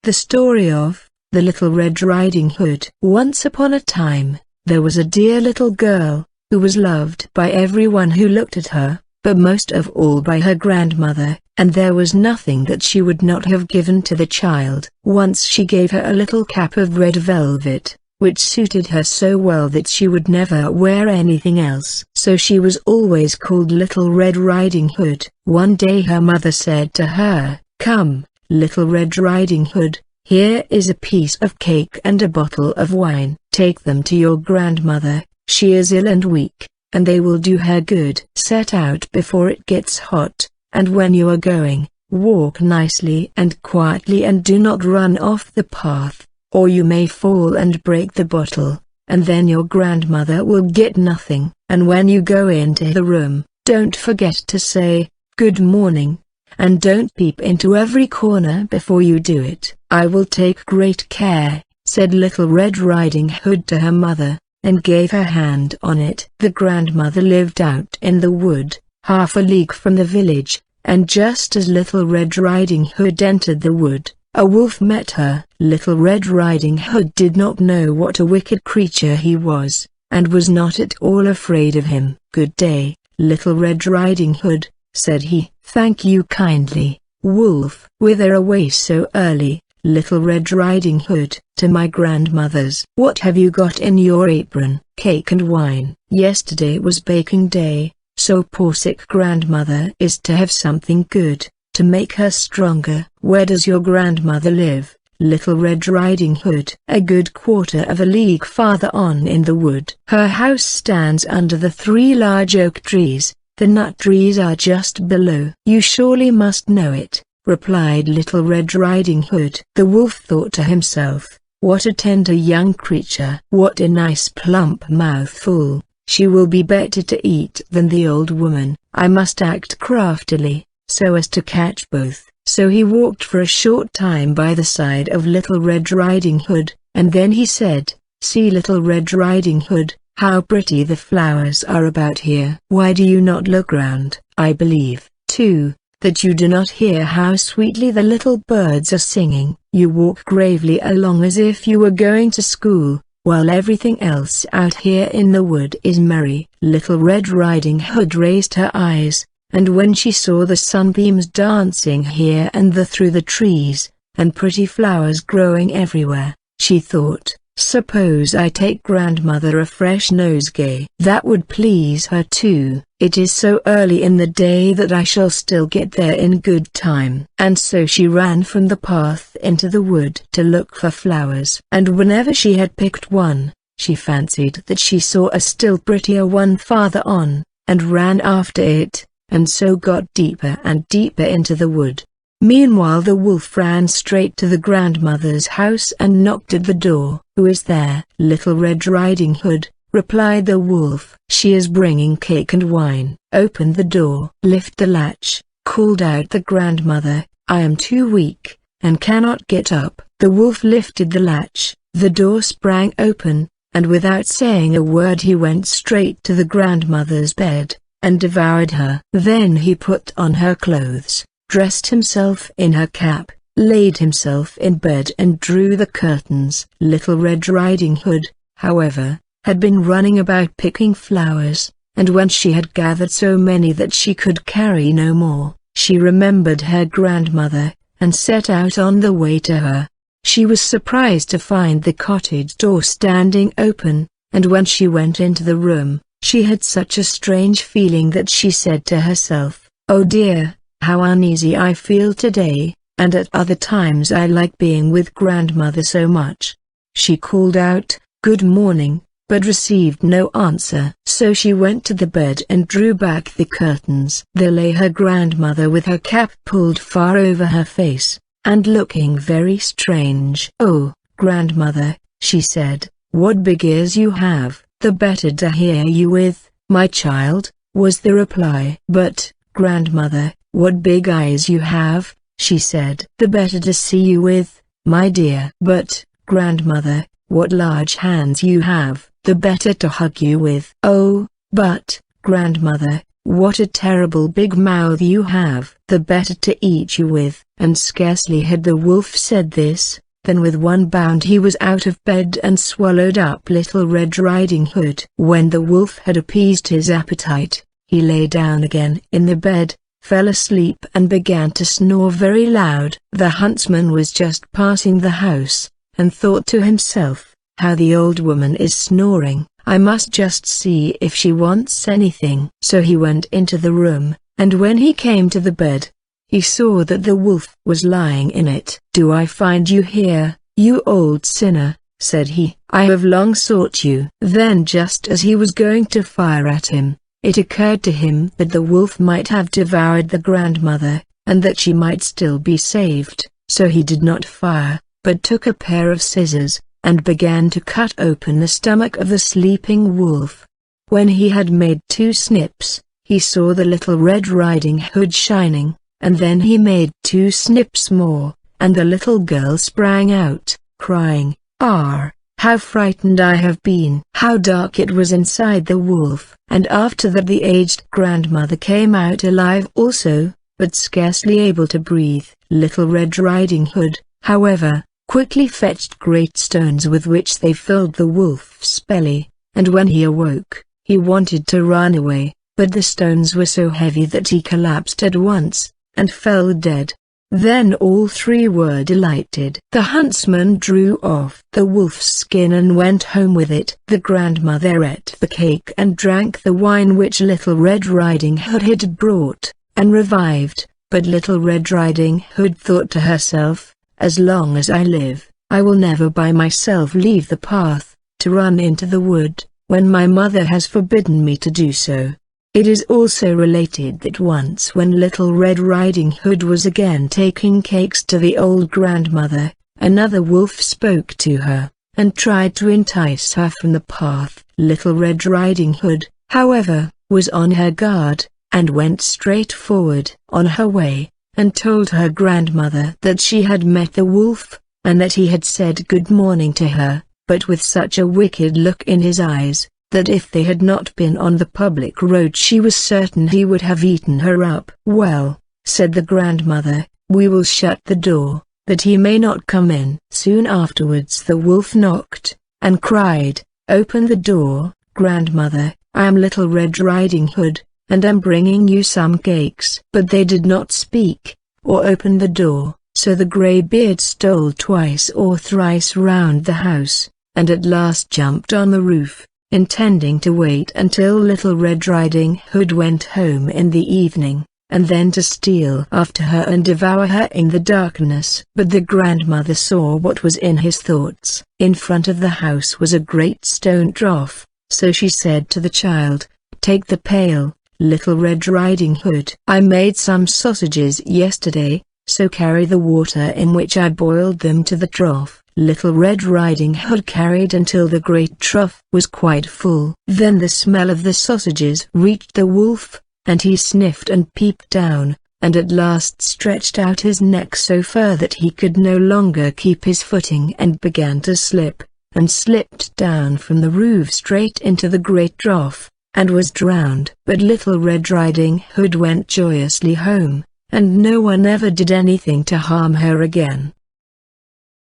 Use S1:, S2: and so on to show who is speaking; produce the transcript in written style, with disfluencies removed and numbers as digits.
S1: The story of the Little Red Riding Hood. Once upon a time, there was a dear little girl, who was loved by everyone who looked at her, but most of all by her grandmother, and there was nothing that she would not have given to the child. Once she gave her a little cap of red velvet, which suited her so well that she would never wear anything else. So she was always called Little Red Riding Hood. One day her mother said to her, "Come, Little Red Riding Hood, here is a piece of cake and a bottle of wine. Take them to your grandmother, she is ill and weak, and they will do her good. Set out before it gets hot, and when you are going, walk nicely and quietly and do not run off the path, or you may fall and break the bottle, and then your grandmother will get nothing. And when you go into the room, don't forget to say, 'Good morning,' and don't peep into every corner before you do it." "I will take great care," said Little Red Riding Hood to her mother, and gave her hand on it. The grandmother lived out in the wood, half a league from the village, and just as Little Red Riding Hood entered the wood, a wolf met her. Little Red Riding Hood did not know what a wicked creature he was, and was not at all afraid of him. "Good day, Little Red Riding Hood," said he. "Thank you kindly, Wolf." "Whither away so early, Little Red Riding Hood?" "To my grandmother's." "What have you got in your apron?" "Cake and wine. Yesterday was baking day, so poor sick grandmother is to have something good, to make her stronger." "Where does your grandmother live, Little Red Riding Hood?" "A good quarter of a league farther on in the wood. Her house stands under the 3 large oak trees. The nut trees are just below." "You surely must know it," replied Little Red Riding Hood. The wolf thought to himself, "What a tender young creature! What a nice plump mouthful! She will be better to eat than the old woman. I must act craftily, so as to catch both." So he walked for a short time by the side of Little Red Riding Hood, and then he said, "See, Little Red Riding Hood, how pretty the flowers are about here. Why do you not look round? I believe, too, that you do not hear how sweetly the little birds are singing. You walk gravely along as if you were going to school, while everything else out here in the wood is merry." Little Red Riding Hood raised her eyes, and when she saw the sunbeams dancing here and there through the trees, and pretty flowers growing everywhere, she thought, "Suppose I take grandmother a fresh nosegay? That would please her too. It is so early in the day that I shall still get there in good time." And so she ran from the path into the wood to look for flowers. And whenever she had picked one, she fancied that she saw a still prettier one farther on, and ran after it, and so got deeper and deeper into the wood. Meanwhile the wolf ran straight to the grandmother's house and knocked at the door. "Who is there?" "Little Red Riding Hood," replied the wolf. "She is bringing cake and wine." "Open the door." "Lift the latch," called out the grandmother. "I am too weak, and cannot get up." The wolf lifted the latch, the door sprang open, and without saying a word he went straight to the grandmother's bed, and devoured her. Then he put on her clothes, dressed himself in her cap, laid himself in bed and drew the curtains. Little Red Riding Hood, however, had been running about picking flowers, and when she had gathered so many that she could carry no more, she remembered her grandmother, and set out on the way to her. She was surprised to find the cottage door standing open, and when she went into the room, she had such a strange feeling that she said to herself, "Oh dear, how uneasy I feel today, and at other times I like being with grandmother so much." She called out, "Good morning," but received no answer. So she went to the bed and drew back the curtains. There lay her grandmother with her cap pulled far over her face, and looking very strange. "Oh, grandmother," she said, "what big ears you have." "The better to hear you with, my child," was the reply. "But, grandmother, what big eyes you have," she said. "The better to see you with, my dear." "But, grandmother, what large hands you have." "The better to hug you with." "Oh, but, grandmother, what a terrible big mouth you have." "The better to eat you with." and scarcely had the wolf said this, than with one bound he was out of bed and swallowed up Little Red Riding Hood. When the wolf had appeased his appetite, he lay down again in the bed, fell asleep and began to snore very loud. The huntsman was just passing the house, and thought to himself, "How the old woman is snoring, I must just see if she wants anything." So he went into the room, and when he came to the bed, he saw that the wolf was lying in it. "Do I find you here, you old sinner?" said he. "I have long sought you." Then just as he was going to fire at him, it occurred to him that the wolf might have devoured the grandmother, and that she might still be saved. So he did not fire, but took a pair of scissors, and began to cut open the stomach of the sleeping wolf. When he had made 2 snips, he saw the Little Red Riding Hood shining, and then he made 2 snips more, and the little girl sprang out, crying, "Ah! How frightened I have been!" How dark it was inside the wolf! And after that the aged grandmother came out alive also, but scarcely able to breathe. Little Red Riding Hood, however, quickly fetched great stones with which they filled the wolf's belly, and when he awoke, he wanted to run away, but the stones were so heavy that he collapsed at once, and fell dead. Then all 3 were delighted. The huntsman drew off the wolf's skin and went home with it. The grandmother ate the cake and drank the wine which Little Red Riding Hood had brought, and revived. But Little Red Riding Hood thought to herself, "As long as I live, I will never by myself leave the path, to run into the wood, when my mother has forbidden me to do so." It is also related that once when Little Red Riding Hood was again taking cakes to the old grandmother, another wolf spoke to her, and tried to entice her from the path. Little Red Riding Hood, however, was on her guard, and went straight forward on her way, and told her grandmother that she had met the wolf, and that he had said good morning to her, but with such a wicked look in his eyes, that if they had not been on the public road she was certain he would have eaten her up. "Well," said the grandmother, "we will shut the door, that he may not come in." Soon afterwards the wolf knocked, and cried, "Open the door, grandmother, I am Little Red Riding Hood, and am bringing you some cakes." But they did not speak, or open the door, so the greybeard stole twice or thrice round the house, and at last jumped on the roof, intending to wait until Little Red Riding Hood went home in the evening, and then to steal after her and devour her in the darkness. But the grandmother saw what was in his thoughts. In front of the house was a great stone trough, so she said to the child, "Take the pail, Little Red Riding Hood. I made some sausages yesterday, so carry the water in which I boiled them to the trough." Little Red Riding Hood carried until the great trough was quite full. Then the smell of the sausages reached the wolf, and he sniffed and peeped down, and at last stretched out his neck so far that he could no longer keep his footing and began to slip, and slipped down from the roof straight into the great trough, and was drowned. But Little Red Riding Hood went joyously home, and no one ever did anything to harm her again.